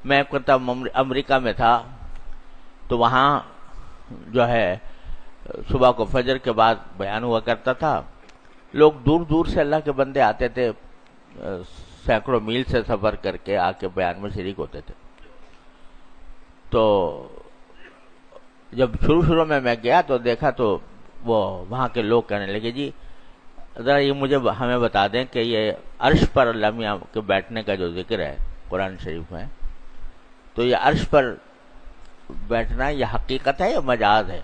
میں امریکہ میں تھا تو وہاں جو ہے صبح کو فجر کے بعد بیان ہوا کرتا تھا. لوگ دور دور سے اللہ کے بندے آتے تھے, سینکڑوں میل سے سفر کر کے آ کے بیان میں شریک ہوتے تھے. تو جب شروع میں گیا تو دیکھا تو وہ وہاں کے لوگ کہنے لگے جی ذرا یہ مجھے ہمیں بتا دیں کہ یہ عرش پر اللہ میاں کے بیٹھنے کا جو ذکر ہے قرآن شریف میں, تو یہ عرش پر بیٹھنا یہ حقیقت ہے یا مجاز ہے؟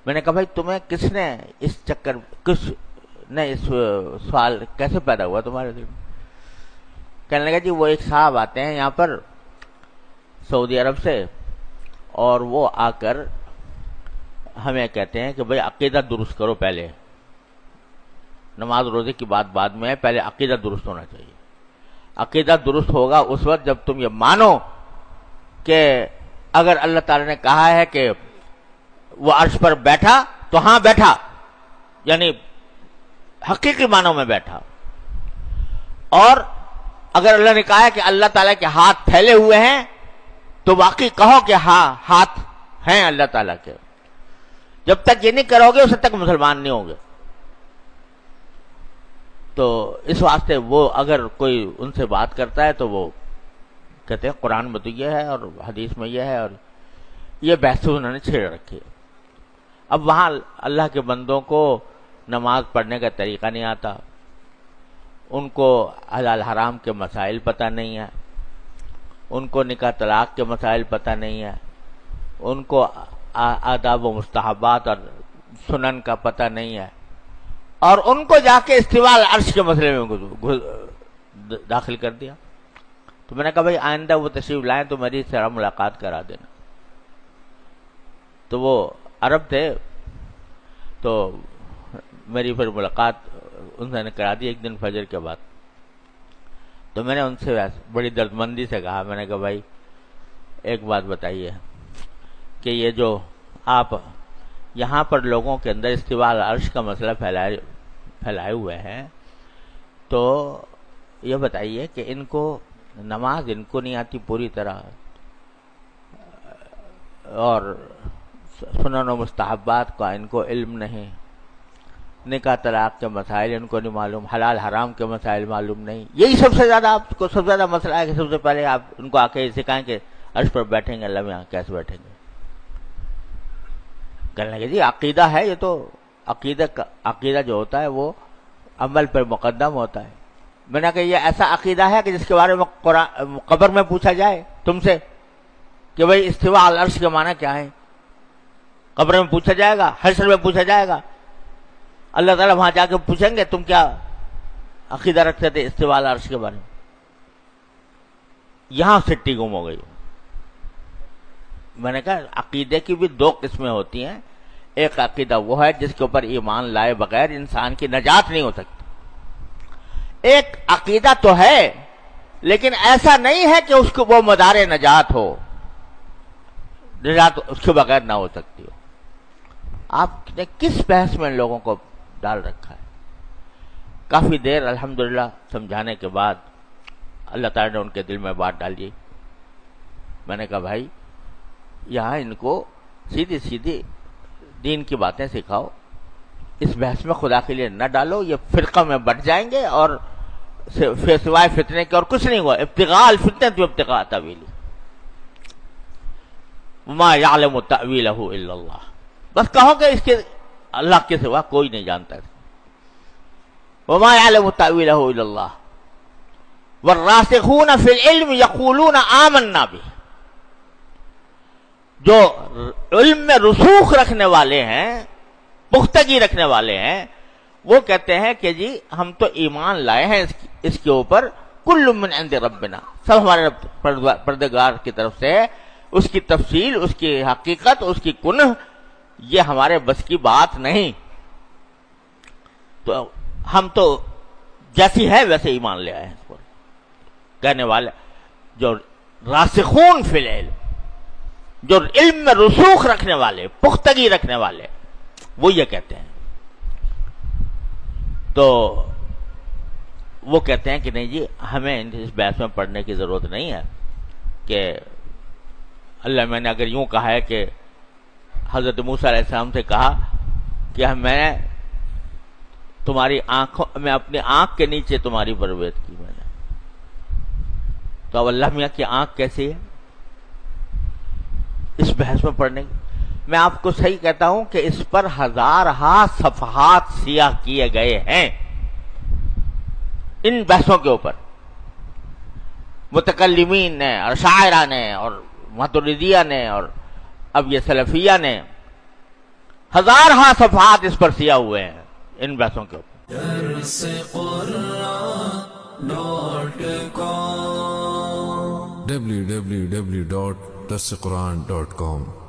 میں نے کہا بھائی تمہیں کس نے اس چکر کس نے اس سوال کیسے پیدا ہوا تمہارے دل میں؟ کہنے لگا جی وہ ایک صاحب آتے ہیں یہاں پر سعودی عرب سے, اور وہ آ کر ہمیں کہتے ہیں کہ بھئی عقیدہ درست کرو, پہلے نماز روزے کی بات بعد میں ہے, پہلے عقیدہ درست ہونا چاہیے. عقیدہ درست ہوگا اس وقت جب تم یہ مانو کہ اگر اللہ تعالی نے کہا ہے کہ وہ عرش پر بیٹھا تو ہاں بیٹھا, یعنی حقیقی معنوں میں بیٹھا, اور اگر اللہ نے کہا ہے کہ اللہ تعالیٰ کے ہاتھ پھیلے ہوئے ہیں تو واقعی کہو کہ ہاں ہاتھ ہیں اللہ تعالیٰ کے. جب تک یہ نہیں کرو گے اس تک مسلمان نہیں ہوگے. تو اس واسطے وہ اگر کوئی ان سے بات کرتا ہے تو وہ کہتے ہیں قرآن میں تو یہ ہے اور حدیث میں یہ ہے, اور یہ بحث انہوں نے چھیڑ رکھی. اب وہاں اللہ کے بندوں کو نماز پڑھنے کا طریقہ نہیں آتا, ان کو حلال حرام کے مسائل پتہ نہیں ہے, ان کو نکاح طلاق کے مسائل پتہ نہیں ہے, ان کو آداب و مستحبات اور سنن کا پتہ نہیں ہے, اور ان کو جا کے استواء العرش کے مسئلے میں داخل کر دیا. تو میں نے کہا بھائی آئندہ وہ تشریف لائیں تو میری سے ملاقات کرا دینا. تو وہ عرب تھے, تو میری پھر ملاقات انہوں نے کرا دی ایک دن فجر کے بعد. تو میں نے ان سے بڑی دردمندی سے کہا, میں نے کہا بھائی ایک بات بتائیے کہ یہ جو آپ یہاں پر لوگوں کے اندر استواء العرش کا مسئلہ پھیلائے ہوئے ہیں, تو یہ بتائیے کہ ان کو نماز ان کو نہیں آتی پوری طرح, اور سنن و مستحبات کا ان کو علم نہیں, نکاح طلاق کے مسائل ان کو نہیں معلوم, حلال حرام کے مسائل معلوم نہیں. یہی سب سے زیادہ آپ کو سب سے زیادہ مسئلہ ہے کہ سب سے پہلے آپ ان کو آ کے سکھائیں کہ عرش پر بیٹھیں گے اللہ میں کیسے بیٹھیں گے. کہنے لگے جی عقیدہ ہے یہ, تو عقیدہ جو ہوتا ہے وہ عمل پر مقدم ہوتا ہے. میں نے کہا یہ ایسا عقیدہ ہے کہ جس کے بارے میں قبر میں پوچھا جائے تم سے کہ بھئی استواء العرش کے معنی کیا ہے, قبر میں پوچھا جائے گا, حشر میں پوچھا جائے گا, اللہ تعالیٰ وہاں جا کے پوچھیں گے تم کیا عقیدہ رکھتے تھے استواء العرش کے بارے میں. یہاں سٹی گم ہو گئی. میں نے کہا عقیدے کی بھی دو قسمیں ہوتی ہیں. ایک عقیدہ وہ ہے جس کے اوپر ایمان لائے بغیر انسان کی نجات نہیں ہو سکتی. ایک عقیدہ تو ہے لیکن ایسا نہیں ہے کہ اس کو وہ مدار نجات ہو, نجات اس کے بغیر نہ ہو سکتی ہو. آپ نے کس بحث میں لوگوں کو ڈال رکھا ہے. کافی دیر الحمدللہ سمجھانے کے بعد اللہ تعالیٰ نے ان کے دل میں بات ڈالی. میں نے کہا بھائی یہاں ان کو سیدھی سیدھی دین کی باتیں سکھاؤ, اس بحث میں خدا کے لیے نہ ڈالو, یہ فرقہ میں بٹ جائیں گے اور سوائے فتنے کے اور کچھ نہیں ہوا. ابتغاء الفتنہ تو ابتغاء تاویل, وما یعلم تأویلہ الا اللہ. بس کہو کہ اس کے اللہ کے سوا کوئی نہیں جانتا ہے. وما یعلم تأویلہ الا اللہ والراسخون فی العلم یقولون آمنا بہ. جو علم میں رسوخ رکھنے والے ہیں, پختگی رکھنے والے ہیں, وہ کہتے ہیں کہ جی ہم تو ایمان لائے ہیں اس کے اوپر, کل من عند ربنا, سب ہمارے پروردگار کی طرف سے, اس کی تفصیل, اس کی حقیقت, اس کی کنہ یہ ہمارے بس کی بات نہیں. تو ہم تو جیسی ہے ویسے ایمان لے آئے ہیں اس پر. کہنے والے جو راسخون فی العلم, جو علم میں رسوخ رکھنے والے, پختگی رکھنے والے, وہ یہ کہتے ہیں. تو وہ کہتے ہیں کہ نہیں جی ہمیں اس بحث میں پڑھنے کی ضرورت نہیں ہے کہ اللہ میں نے اگر یوں کہا ہے کہ حضرت موسیٰ علیہ السلام سے کہا کہ میں نے تمہاری آنکھوں میں اپنی آنکھ کے نیچے تمہاری پرورش کی میں نے، تو اب اللہ میاں کی آنکھ کیسی ہے اس بحث میں پڑھنے کی؟ میں آپ کو صحیح کہتا ہوں کہ اس پر ہزارہا صفحات سیاہ کیے گئے ہیں ان بحثوں کے اوپر، متکلمین نے اور شاعرہ نے اور ماتریدیہ نے اور اب یہ سلفیہ نے ہزارہا صفحات اس پر سیاہ ہوئے ہیں ان بحثوں کے اوپر۔ www.darsequran.com